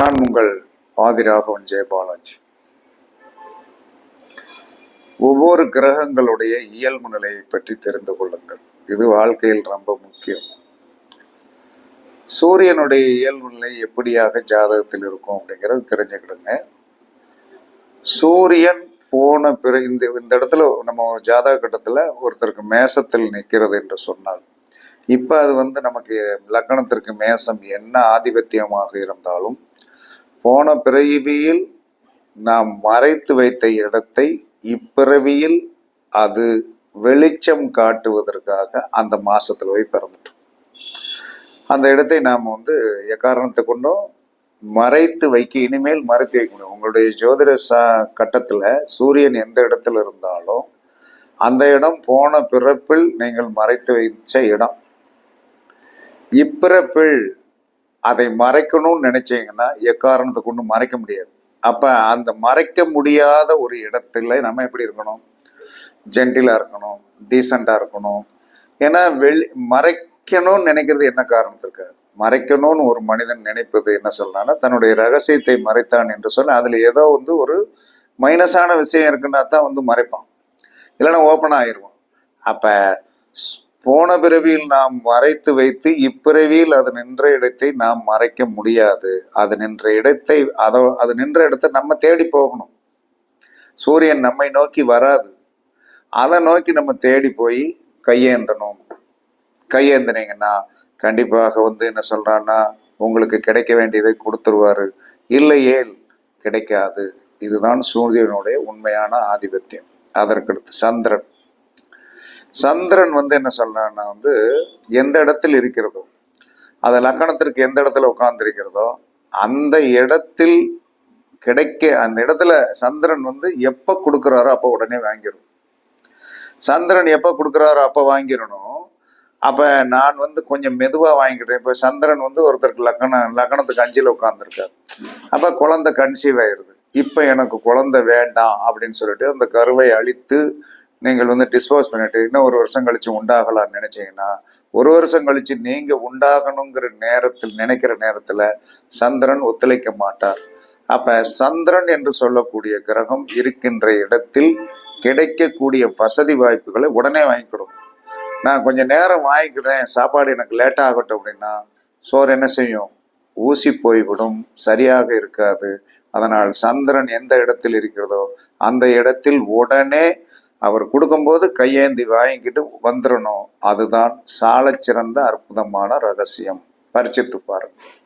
நான் உங்கள் ஆதிராகவன் ஜெயபாலாஜி. ஒவ்வொரு கிரகங்களுடைய இயல்பு நிலையை பற்றி தெரிந்து கொள்ளுங்கள். இது வாழ்க்கையில் ரொம்ப முக்கியம். சூரியனுடைய இயல்பு நிலை எப்படியாக ஜாதகத்தில் இருக்கும் அப்படிங்கிறது தெரிஞ்சுக்கிடுங்க. சூரியன் போன பிறகு இந்த இடத்துல நம்ம ஜாதக கட்டத்துல ஒருத்தருக்கு மேசத்தில் நிற்கிறது என்று சொன்னால், இப்ப அது நமக்கு லக்னத்திற்கு மேசம் என்ன ஆதிபத்தியமாக இருந்தாலும் போன பிறவியில் நாம் மறைத்து வைத்த இடத்தை இப்பிறவியில் அது வெளிச்சம் காட்டுவதற்காக அந்த மாசத்துல போய் பிறந்துட்டோம். அந்த இடத்தை நாம் எக்காரணத்தை கொண்டும் மறைத்து வைக்க இனிமேல் மறைத்து வைக்க முடியும். உங்களுடைய ஜோதிட கட்டத்துல சூரியன் எந்த இடத்துல இருந்தாலும் அந்த இடம் போன பிறப்பில் நீங்கள் மறைத்து வைச்ச இடம். இப்பிறப்பில் அதை மறைக்கணும்னு நினைச்சீங்கன்னா எக்காரணத்தை கொண்டு மறைக்க முடியாது. அப்ப அந்த மறைக்க முடியாத ஒரு இடத்துல நம்ம எப்படி இருக்கணும்? ஜென்டிலா இருக்கணும், டீசெண்டா இருக்கணும். ஏன்னா மறைக்கணும்னு நினைக்கிறது என்ன காரணத்திற்கு? மறைக்கணும்னு ஒரு மனிதன் நினைப்பது என்ன சொல்றான்னா, தன்னுடைய ரகசியத்தை மறைத்தான் என்று சொன்ன அதுல ஏதோ ஒரு மைனஸான விஷயம் இருக்குன்னா தான் மறைப்பான், இல்லைன்னா ஓப்பன் ஆயிடுவான். அப்ப போன பிறவியில் நாம் மறைத்து வைத்து இப்பிறவியில் அது நின்ற இடத்தை நாம் மறைக்க முடியாது. அது நின்ற இடத்தை அது நின்ற இடத்தை நம்ம தேடி போகணும். சூரியன் நம்மை நோக்கி வராது, அதை நோக்கி நம்ம தேடி போய் கையேந்தணும். கையேந்தினீங்கன்னா கண்டிப்பாக என்ன சொல்றான்னா, உங்களுக்கு கிடைக்க வேண்டியதை கொடுத்துருவாரு, இல்லையேல் கிடைக்காது. இதுதான் சூரியனுடைய உண்மையான ஆதிபத்தியம். அதற்கடுத்து சந்திரன். சந்திரன் என்ன சொல்றான்னா, எந்த இடத்தில் இருக்கிறதோ, அது லக்கணத்திற்கு எந்த இடத்துல உட்கார்ந்து இருக்கிறதோ அந்த இடத்தில் அந்த இடத்துல சந்திரன் எப்ப கொடுக்குறாரோ அப்ப உடனே வாங்கிடும். சந்திரன் எப்ப கொடுக்குறாரோ அப்ப வாங்கிடணும். அப்ப நான் கொஞ்சம் மெதுவா வாங்கிக்கிறேன். இப்ப சந்திரன் ஒருத்தருக்கு லக்கணத்துக்கு 5ல் உட்கார்ந்துருக்காரு. அப்ப குழந்தை கன்சீவ் ஆயிருது. இப்ப எனக்கு குழந்தை வேண்டாம் அப்படின்னு சொல்லிட்டு அந்த கருவை அழித்து நீங்கள் டிஸ்போஸ் பண்ணிட்டு இன்னும் 1 வருஷம் கழிச்சு உண்டாகலாம்னு நினைச்சீங்கன்னா, 1 வருஷம் கழிச்சு நீங்க உண்டாகணுங்கிற நினைக்கிற நேரத்துல சந்திரன் ஒத்துழைக்க மாட்டார். அப்ப சந்திரன் என்று சொல்லக்கூடிய கிரகம் இருக்கின்ற இடத்தில் கிடைக்கக்கூடிய வசதி வாய்ப்புகளை உடனே வாங்கிக்கிடும். நான் கொஞ்சம் நேரம் வாங்கிக்கிறேன், சாப்பாடு எனக்கு லேட் ஆகட்டும் அப்படின்னா சோறு என்ன செய்யும்? ஊசி போய்விடும், சரியாக இருக்காது. அதனால் சந்திரன் எந்த இடத்தில் இருக்கிறதோ அந்த இடத்தில் உடனே அவர் கொடுக்கும்போது கையேந்தி வாங்கிக்கிட்டு வந்துடணும். அதுதான் சாலச்சிறந்த அற்புதமான ரகசியம். பரிச்சித்து பாருங்க.